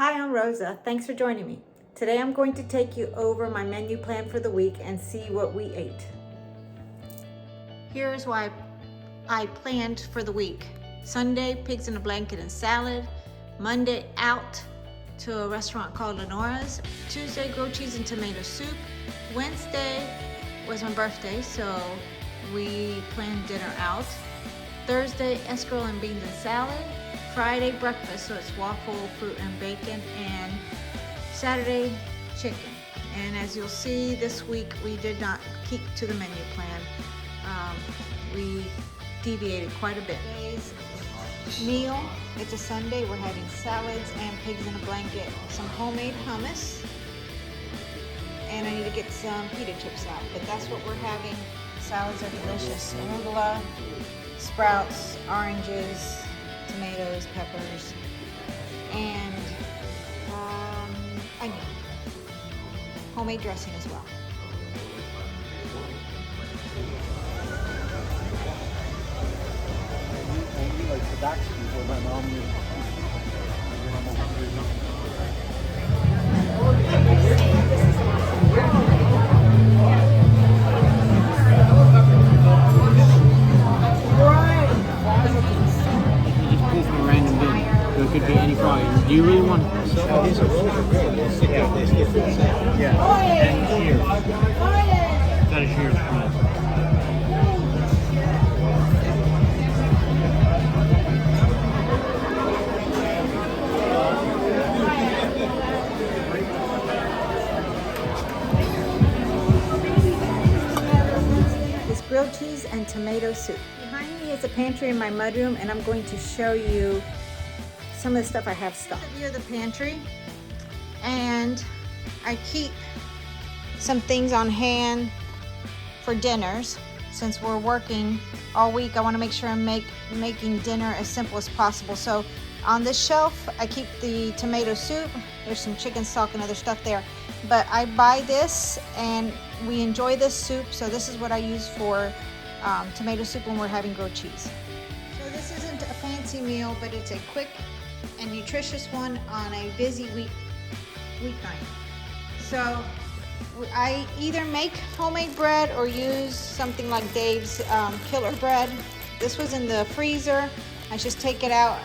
Hi, I'm Rosa. Thanks for joining me. Today I'm going to take you over my menu plan for the week and see what we ate. Here's why I planned for the week. Sunday, pigs in a blanket and salad. Monday, out to a restaurant called Lenora's. Tuesday, grilled cheese and tomato soup. Wednesday was my birthday, so we planned dinner out. Thursday, escarole and beans and salad. Friday, breakfast, so it's waffle, fruit and bacon. And Saturday, chicken. And as you'll see, this week we did not keep to the menu plan. We deviated quite a bit. Today's meal, it's a Sunday, we're having salads and pigs in a blanket, some homemade hummus, and I need to get some pita chips out, but that's what we're having. Salads are delicious. Arugula, sprouts, oranges, tomatoes, peppers, and onion. Homemade dressing as well. Like the back street where my mom lives. You just pull from a random bin, so it could be any fry. Do you really want these are rolls are good. They'll stick out, they stick to the same. Yeah. And shears. Got a shears for me. Grilled cheese and tomato soup. Behind me is a pantry in my mudroom, and I'm going to show you some of the stuff I have stocked. This is the pantry, and I keep some things on hand for dinners. Since we're working all week, I want to make sure I'm making dinner as simple as possible. So on this shelf, I keep the tomato soup. There's some chicken stock and other stuff there. But I buy this and we enjoy this soup, so this is what I use for tomato soup when we're having grilled cheese. So this isn't a fancy meal, but it's a quick and nutritious one on a busy weeknight. So I either make homemade bread or use something like Dave's Killer Bread. This was in the freezer. I just take it out.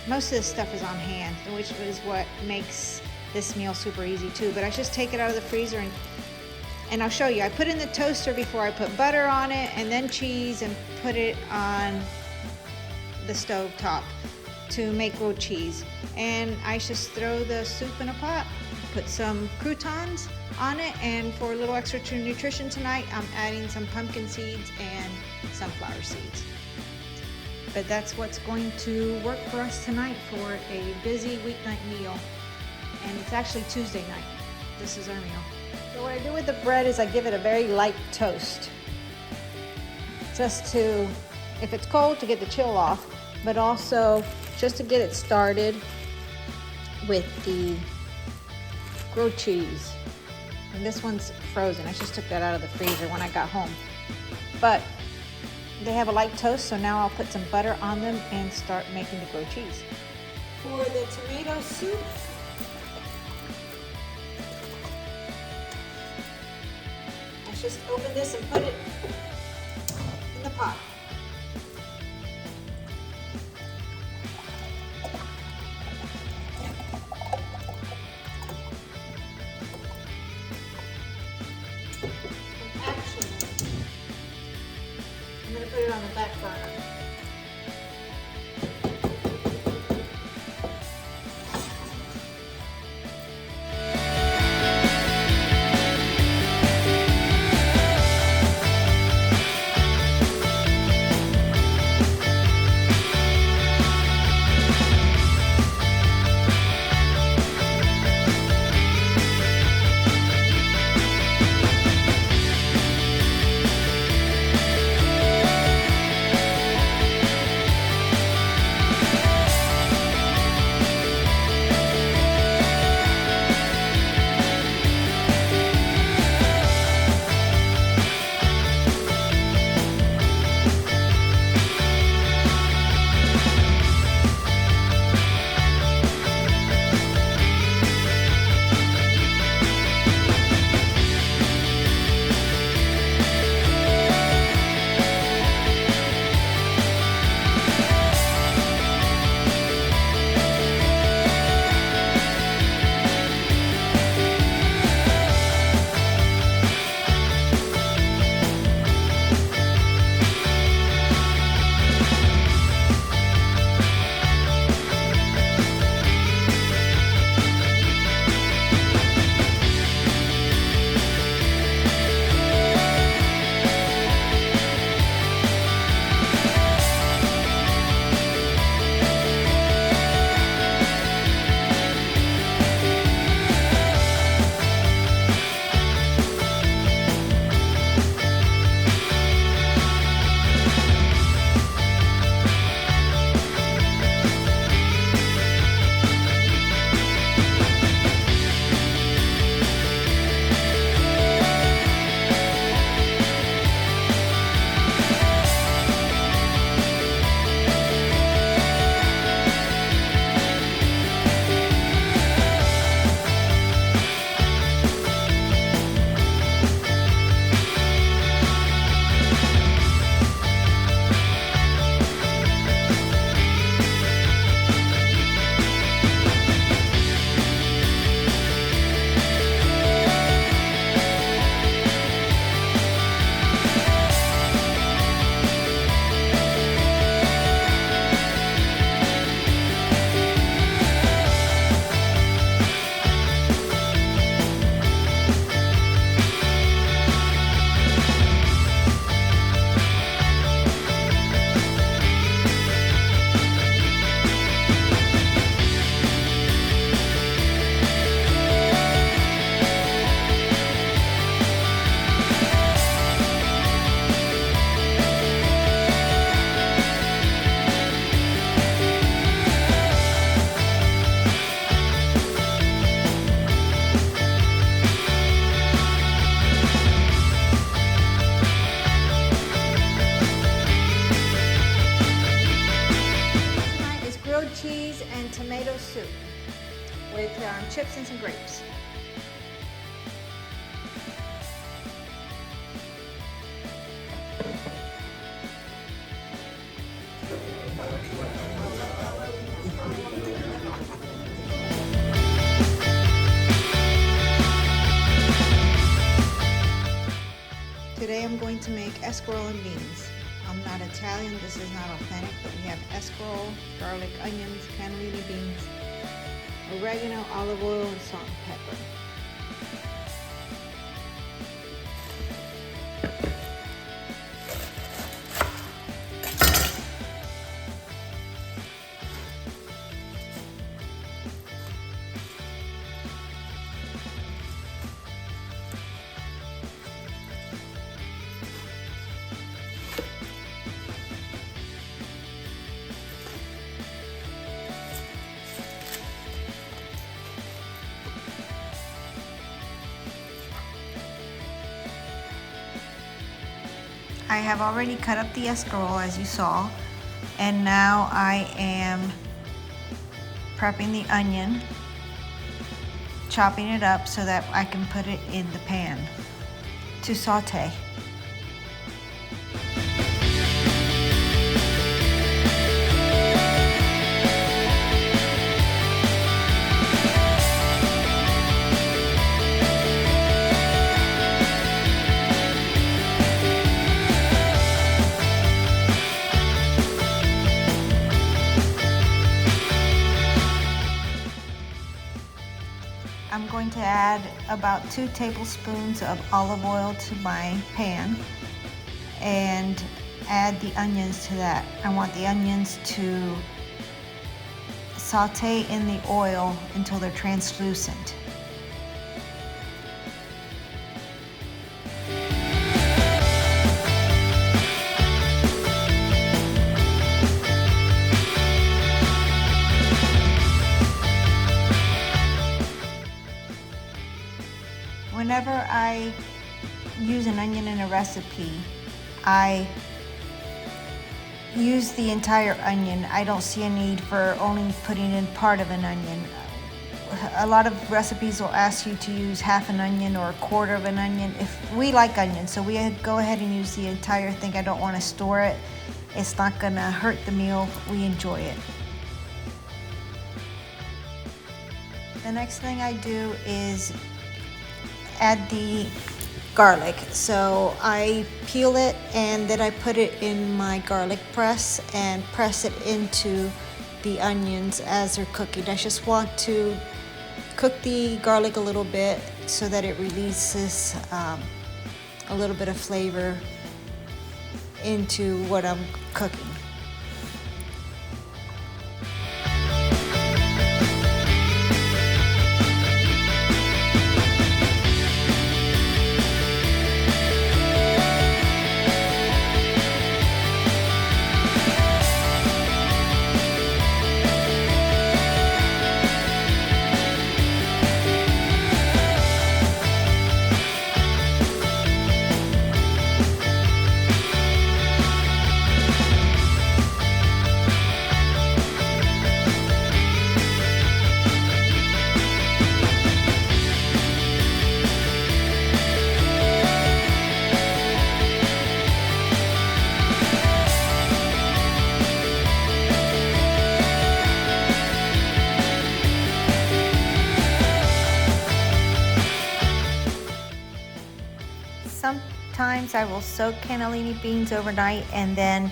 Most of this stuff is on hand, which is what makes this meal super easy too, but I just take it out of the freezer and I'll show you. I put it in the toaster before I put butter on it, and then cheese, and put it on the stove top to make grilled cheese. And I just throw the soup in a pot, put some croutons on it, and for a little extra nutrition tonight, I'm adding some pumpkin seeds and sunflower seeds. But that's what's going to work for us tonight for a busy weeknight meal. And it's actually Tuesday night. This is our meal. So what I do with the bread is I give it a very light toast. Just to, if it's cold, to get the chill off, but also just to get it started with the grilled cheese. And this one's frozen. I just took that out of the freezer when I got home. But they have a light toast, so now I'll put some butter on them and start making the grilled cheese. For the tomato soup, just open this and put it in the pot. Actually, I'm going to put it on the back burner. with chips and some grapes. Today I'm going to make escarole and beans. I'm not Italian, this is not authentic, but we have escarole, garlic, onions, cannellini beans, oregano, olive oil, and salt and pepper. I have already cut up the escarole as you saw, and now I am prepping the onion, chopping it up so that I can put it in the pan to saute. I'm going to add about 2 tablespoons of olive oil to my pan and add the onions to that. I want the onions to saute in the oil until they're translucent. Whenever I use an onion in a recipe, I use the entire onion. I don't see a need for only putting in part of an onion. A lot of recipes will ask you to use half an onion or a quarter of an onion. If we like onions, so we go ahead and use the entire thing. I don't want to store it. It's not gonna hurt the meal. We enjoy it. The next thing I do is add the garlic. So I peel it and then I put it in my garlic press and press it into the onions as they're cooking. I just want to cook the garlic a little bit so that it releases a little bit of flavor into what I'm cooking. Sometimes I will soak cannellini beans overnight and then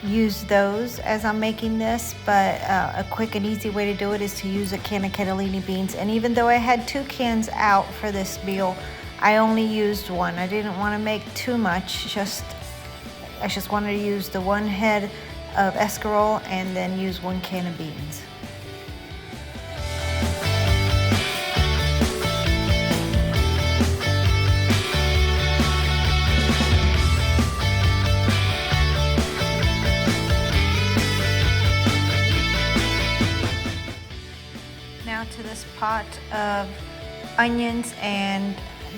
use those as I'm making this, but a quick and easy way to do it is to use a can of cannellini beans. And even though I had 2 cans out for this meal, I only used 1. I didn't want to make too much, I just wanted to use the 1 head of escarole and then use 1 can of beans. To this pot of onions and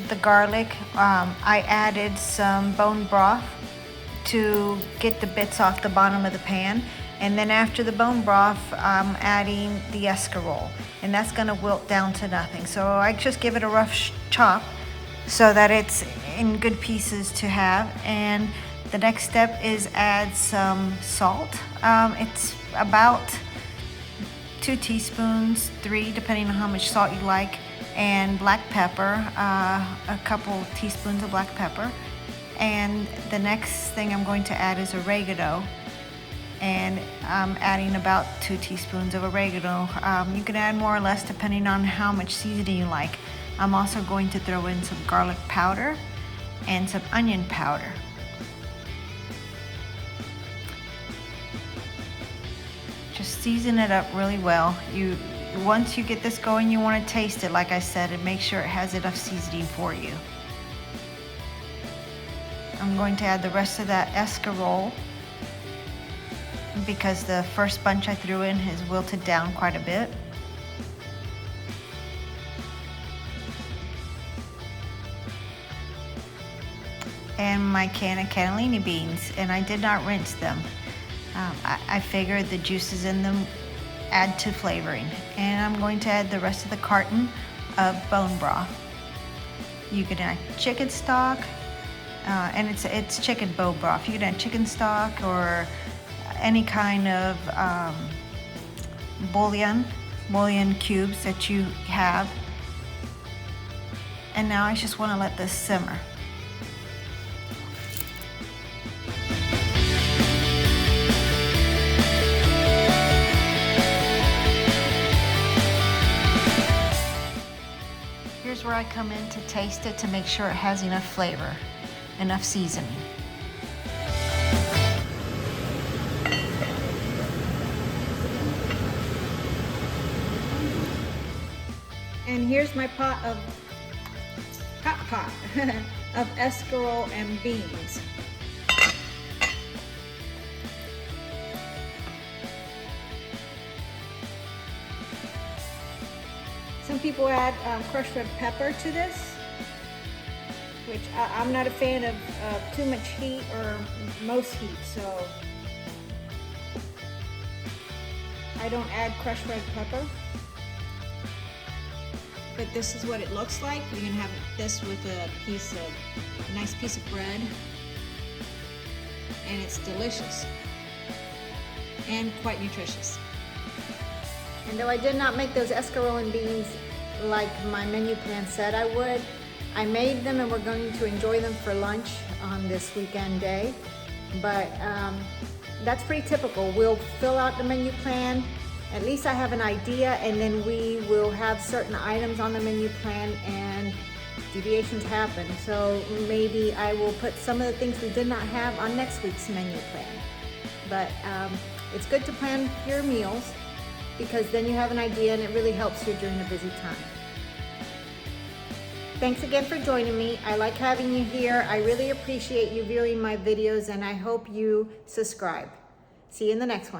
the garlic, I added some bone broth to get the bits off the bottom of the pan, And then after the bone broth, I'm adding the escarole, and that's gonna wilt down to nothing. So I just give it a rough chop so that it's in good pieces to have. And the next step is add some salt. It's about 2 teaspoons, 3, depending on how much salt you like, and black pepper, a couple teaspoons of black pepper. And the next thing I'm going to add is oregano, and I'm adding about 2 teaspoons of oregano. You can add more or less depending on how much seasoning you like. I'm also going to throw in some garlic powder and some onion powder. Just season it up really well. Once you get this going, you want to taste it, like I said, and make sure it has enough seasoning for you. I'm going to add the rest of that escarole because the first bunch I threw in has wilted down quite a bit. And my can of cannellini beans, and I did not rinse them. I figured the juices in them add to flavoring. And I'm going to add the rest of the carton of bone broth. You can add chicken stock, and it's chicken bone broth. You can add chicken stock or any kind of bouillon cubes that you have. And now I just want to let this simmer. Here's where I come in to taste it to make sure it has enough flavor, enough seasoning. And here's my pot of of escarole and beans. Some people add crushed red pepper to this, which I'm not a fan of too much heat or most heat, so I don't add crushed red pepper. But this is what it looks like. You're gonna have this with a nice piece of bread, and it's delicious and quite nutritious. And though I did not make those escarole and beans like my menu plan said I would, I made them and we're going to enjoy them for lunch on this weekend day. But that's pretty typical. We'll fill out the menu plan. At least I have an idea, and then we will have certain items on the menu plan and deviations happen. So maybe I will put some of the things we did not have on next week's menu plan. But it's good to plan your meals because then you have an idea and it really helps you during a busy time. Thanks again for joining me. I like having you here. I really appreciate you viewing my videos, and I hope you subscribe. See you in the next one.